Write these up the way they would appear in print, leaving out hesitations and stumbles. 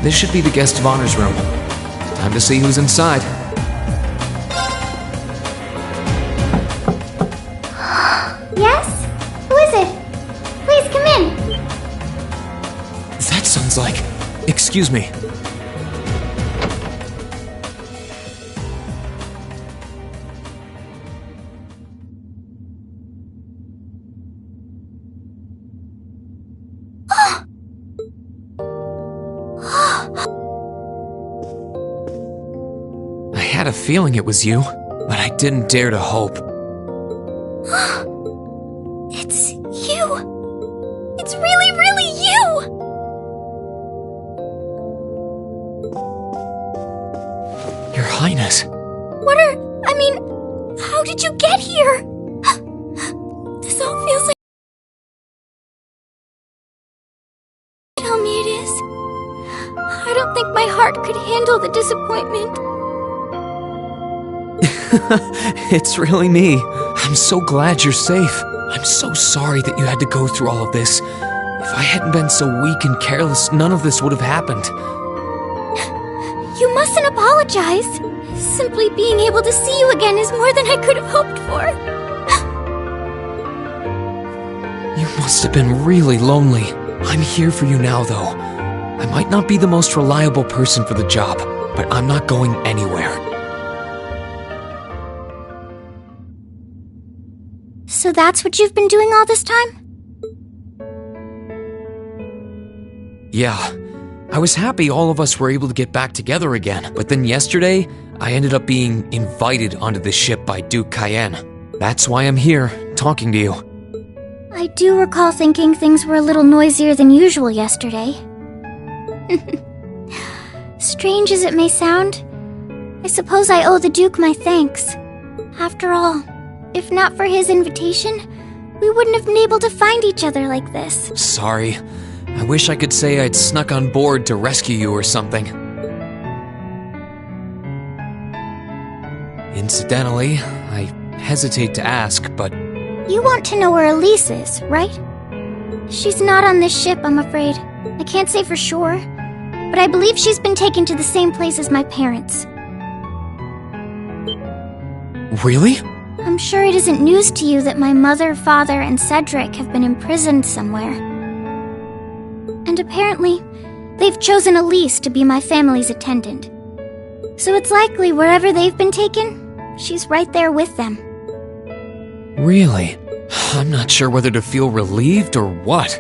This should be the guest of honor's room. Time to see who's inside. Yes? Who is it? Please come in. That sounds like... Excuse me. I had a feeling it was you, but I didn't dare to hope. It's you! It's really, really you! Your Highness. How did you get here? This all feels like... Tell me it is. I don't think my heart could handle the disappointment. It's really me. I'm so glad you're safe. I'm so sorry that you had to go through all of this. If I hadn't been so weak and careless, none of this would have happened. You mustn't apologize. Simply being able to see you again is more than I could have hoped for. You must have been really lonely. I'm here for you now, though. I might not be the most reliable person for the job, but I'm not going anywhere. So that's what you've been doing all this time? Yeah. I was happy all of us were able to get back together again, but then yesterday, I ended up being invited onto the ship by Duke Cayenne. That's why I'm here, talking to you. I do recall thinking things were a little noisier than usual yesterday. Strange as it may sound, I suppose I owe the Duke my thanks. After all, if not for his invitation, we wouldn't have been able to find each other like this. Sorry. I wish I could say I'd snuck on board to rescue you or something. Incidentally, I hesitate to ask, but... You want to know where Elise is, right? She's not on this ship, I'm afraid. I can't say for sure, but I believe she's been taken to the same place as my parents. Really? I'm sure it isn't news to you that my mother, father, and Cedric have been imprisoned somewhere. And apparently, they've chosen Elise to be my family's attendant. So it's likely wherever they've been taken, she's right there with them. Really? I'm not sure whether to feel relieved or what.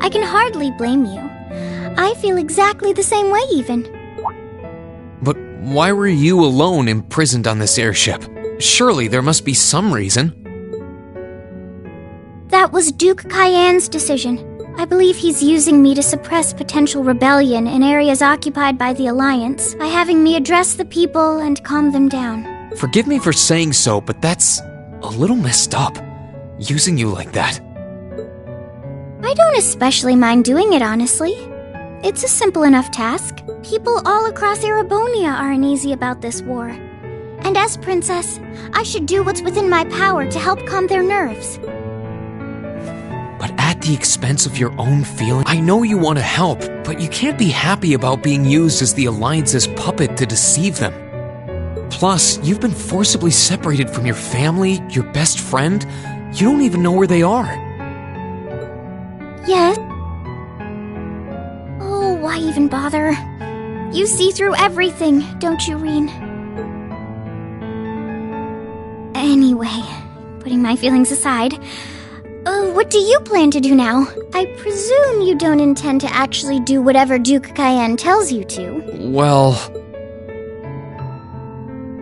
I can hardly blame you. I feel exactly the same way, even. But why were you alone imprisoned on this airship? Surely there must be some reason. That was Duke Cayenne's decision. I believe he's using me to suppress potential rebellion in areas occupied by the Alliance by having me address the people and calm them down. Forgive me for saying so, but that's a little messed up, using you like that. I don't especially mind doing it, honestly. It's a simple enough task. People all across Erebonia are uneasy about this war. And as princess, I should do what's within my power to help calm their nerves. But at the expense of your own feelings, I know you want to help, but you can't be happy about being used as the Alliance's puppet to deceive them. Plus, you've been forcibly separated from your family, your best friend. You don't even know where they are. Yes? Oh, why even bother? You see through everything, don't you, Reen? Anyway, putting my feelings aside, what do you plan to do now? I presume you don't intend to actually do whatever Duke Cayenne tells you to. Well,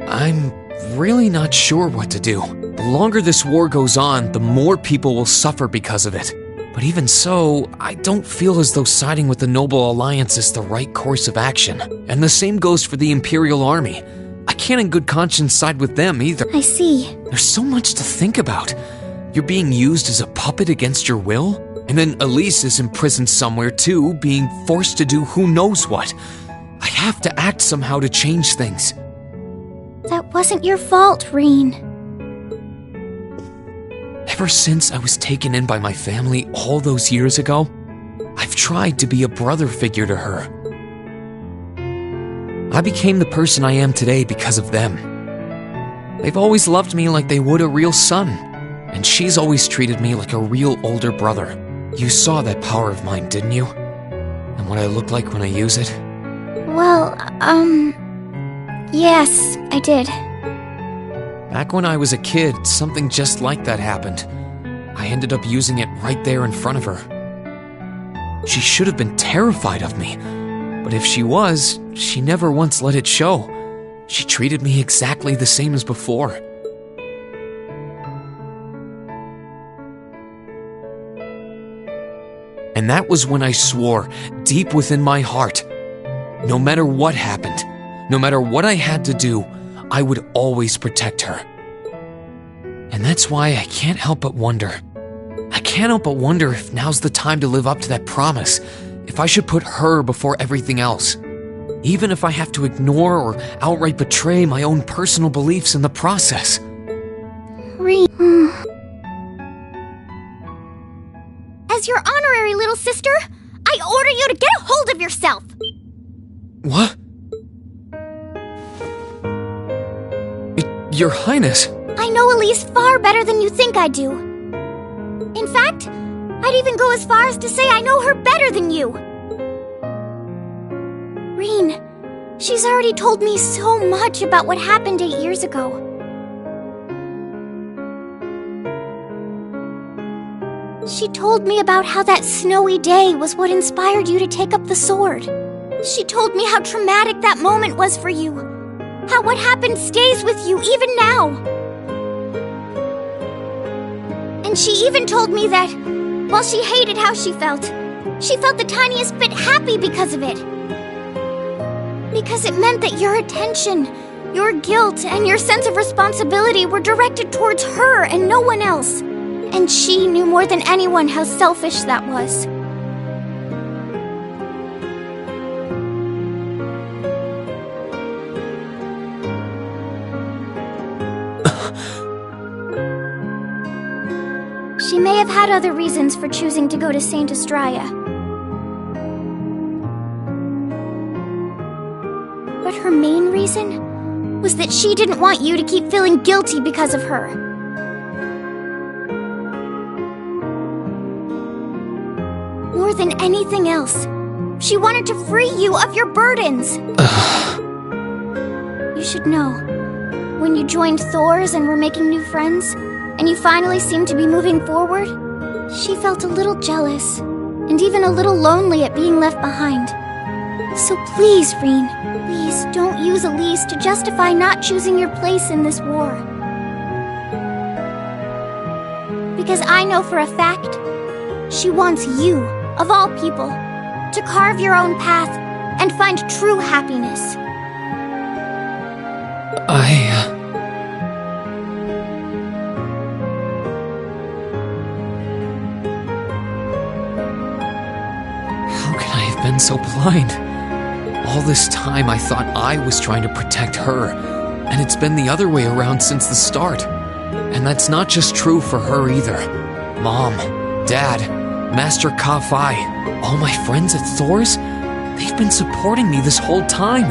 I'm really not sure what to do. The longer this war goes on, the more people will suffer because of it. But even so, I don't feel as though siding with the Noble Alliance is the right course of action. And the same goes for the Imperial Army. I can't in good conscience side with them either. I see. There's so much to think about. You're being used as a puppet against your will? And then Elise is imprisoned somewhere too, being forced to do who knows what. I have to act somehow to change things. That wasn't your fault, Reen. Ever since I was taken in by my family all those years ago, I've tried to be a brother figure to her. I became the person I am today because of them. They've always loved me like they would a real son, and she's always treated me like a real older brother. You saw that power of mine, didn't you? And what I look like when I use it? Well, yes, I did. Back when I was a kid, something just like that happened. I ended up using it right there in front of her. She should have been terrified of me, but if she was, she never once let it show. She treated me exactly the same as before. And that was when I swore, deep within my heart, no matter what happened, no matter what I had to do, I would always protect her. And that's why I can't help but wonder. I can't help but wonder if now's the time to live up to that promise, if I should put her before everything else, even if I have to ignore or outright betray my own personal beliefs in the process. As your honorary little sister, I order you to get a hold of yourself! What? Your Highness! I know Elise far better than you think I do. In fact, I'd even go as far as to say I know her better than you. Reen, she's already told me so much about what happened 8 years ago. She told me about how that snowy day was what inspired you to take up the sword. She told me how traumatic that moment was for you. How what happened stays with you even now. And she even told me that, while she hated how she felt the tiniest bit happy because of it. Because it meant that your attention, your guilt, and your sense of responsibility were directed towards her and no one else. And she knew more than anyone how selfish that was. She may have had other reasons for choosing to go to Saint Estrella. But her main reason was that she didn't want you to keep feeling guilty because of her. More than anything else, she wanted to free you of your burdens. You should know, when you joined Thor's and were making new friends, and you finally seemed to be moving forward, she felt a little jealous, and even a little lonely at being left behind. So please, Reen, please don't use Elise to justify not choosing your place in this war. Because I know for a fact, she wants you, of all people, to carve your own path and find true happiness. How can I have been so blind? All this time I thought I was trying to protect her, and it's been the other way around since the start. And that's not just true for her either. Mom, Dad, Master Ka-Fai, all my friends at Thor's, they've been supporting me this whole time.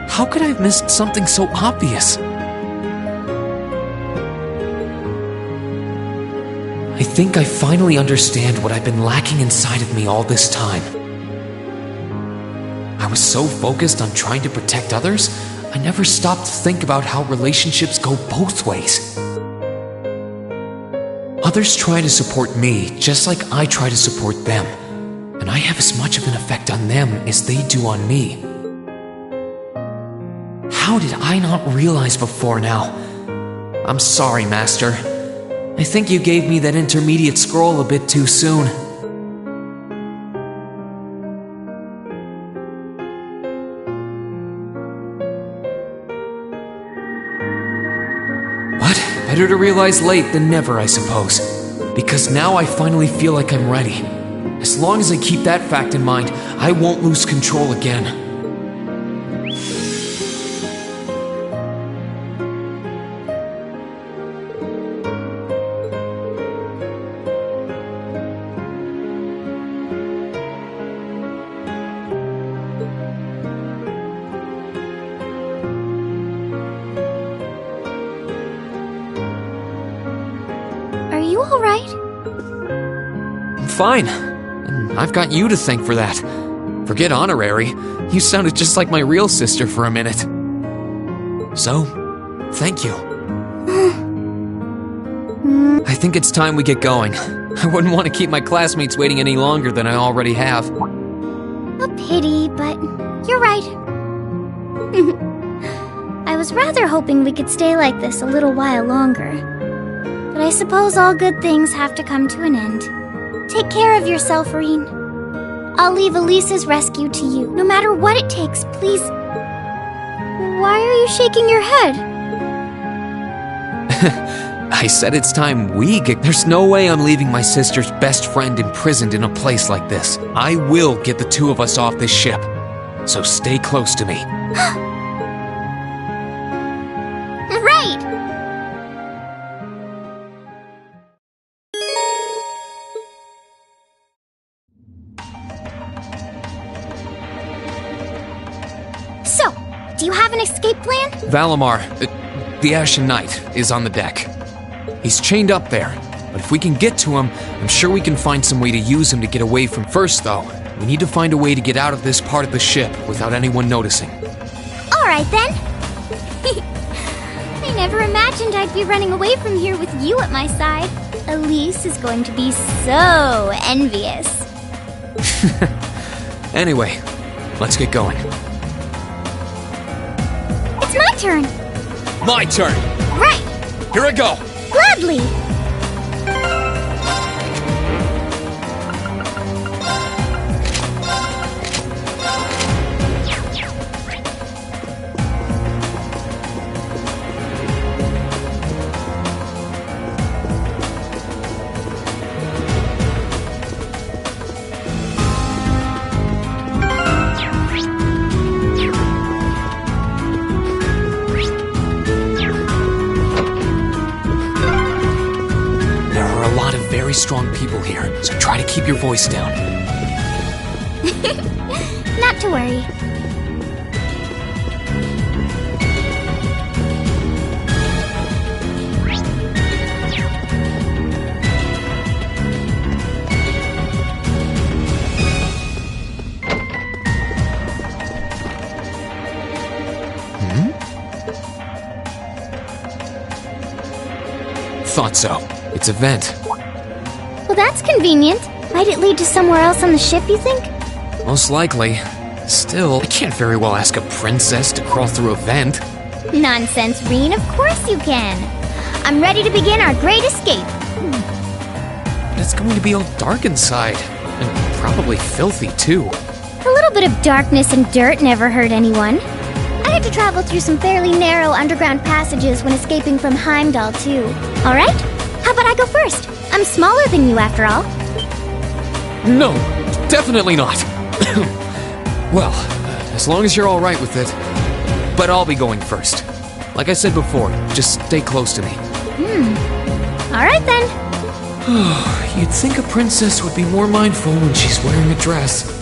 How could I have missed something so obvious? I think I finally understand what I've been lacking inside of me all this time. I was so focused on trying to protect others, I never stopped to think about how relationships go both ways. Others try to support me just like I try to support them, and I have as much of an effect on them as they do on me. How did I not realize before now? I'm sorry, Master. I think you gave me that intermediate scroll a bit too soon. Better to realize late than never, I suppose. Because now I finally feel like I'm ready. As long as I keep that fact in mind, I won't lose control again. all right? I'm fine. And I've got you to thank for that. Forget honorary. You sounded just like my real sister for a minute. So, thank you. I think it's time we get going. I wouldn't want to keep my classmates waiting any longer than I already have. A pity, but you're right. I was rather hoping we could stay like this a little while longer. But I suppose all good things have to come to an end. Take care of yourself, Reen. I'll leave Elise's rescue to you, no matter what it takes, please. Why are you shaking your head? I said it's time we get... There's no way I'm leaving my sister's best friend imprisoned in a place like this. I will get the two of us off this ship. So stay close to me. Right! So, do you have an escape plan? Valimar, the Ashen Knight, is on the deck. He's chained up there, but if we can get to him, I'm sure we can find some way to use him to get away from... First, though, we need to find a way to get out of this part of the ship without anyone noticing. All right, then. I never imagined I'd be running away from here with you at my side. Elise is going to be so envious. Anyway, let's get going. It's my turn. My turn! Right. Here I go! Gladly. Very strong people here, so try to keep your voice down. Not to worry. Thought so. It's a vent. Well, that's convenient. Might it lead to somewhere else on the ship, you think? Most likely. Still, I can't very well ask a princess to crawl through a vent. Nonsense, Reen. Of course you can. I'm ready to begin our great escape. But it's going to be all dark inside. And probably filthy, too. A little bit of darkness and dirt never hurt anyone. I had to travel through some fairly narrow underground passages when escaping from Heimdall, too. All right? How about I go first? I'm smaller than you, after all. No, definitely not. Well, as long as you're all right with it. But I'll be going first. Like I said before, just stay close to me. All right, then. You'd think a princess would be more mindful when she's wearing a dress.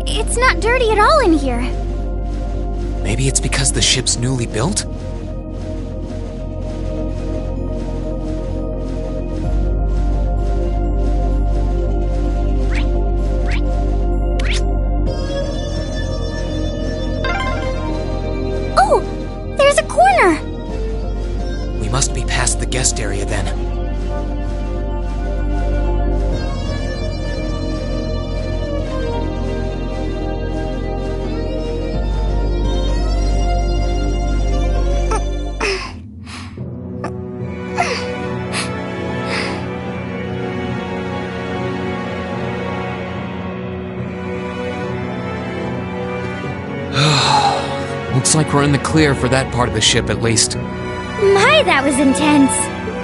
It's not dirty at all in here. Maybe it's because the ship's newly built? Oh! There's a corner! We must be past the guest area then. Looks like we're in the clear for that part of the ship, at least. My, that was intense.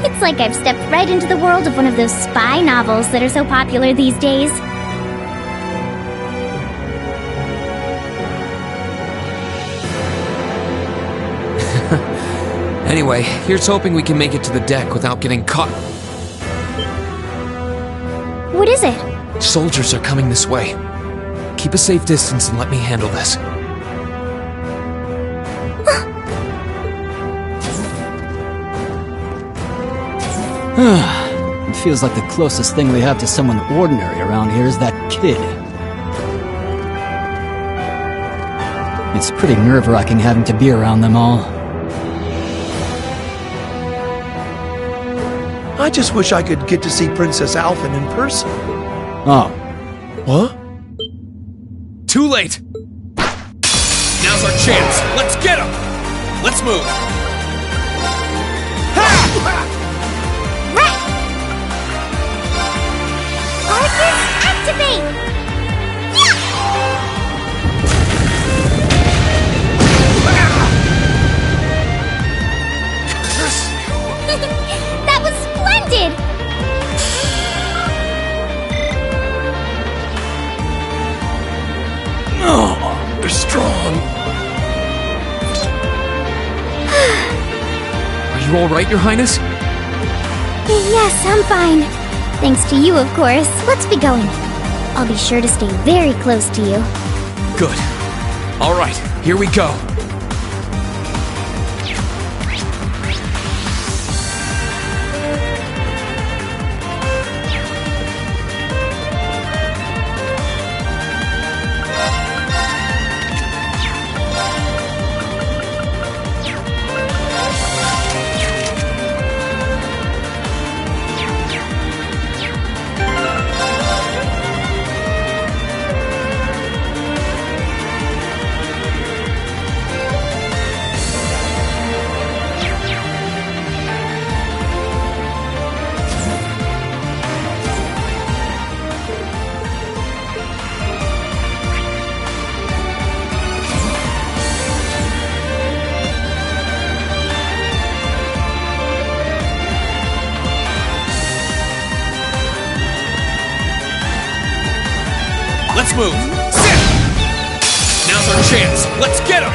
It's like I've stepped right into the world of one of those spy novels that are so popular these days. Anyway, here's hoping we can make it to the deck without getting caught. What is it? Soldiers are coming this way. Keep a safe distance and let me handle this. It feels like the closest thing we have to someone ordinary around here is that kid. It's pretty nerve-wracking having to be around them all. I just wish I could get to see Princess Alphen in person. Oh. What? Too late! Now's our chance! Let's get him! Let's move! Arcus, activate! That was splendid! Oh, they're strong. Are you alright, Your Highness? Yes, I'm fine. Thanks to you, of course. Let's be going. I'll be sure to stay very close to you. Good. Alright, here we go. Let's move! Sit! Now's our chance! Let's get him!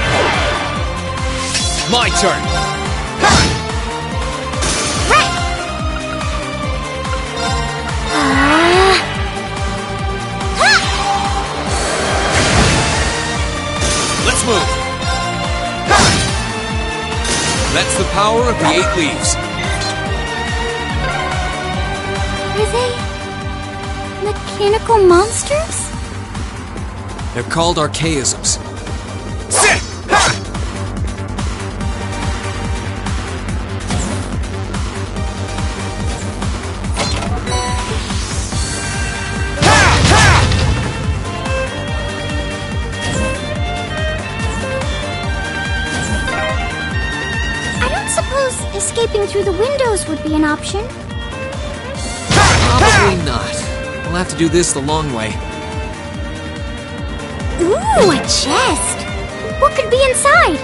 My turn! Let's move! That's the power of the 8 leaves. Are they mechanical monsters? They're called archaisms. Sit! Ha! I don't suppose escaping through the windows would be an option. Probably not. We'll have to do this the long way. Ooh, a chest! What could be inside?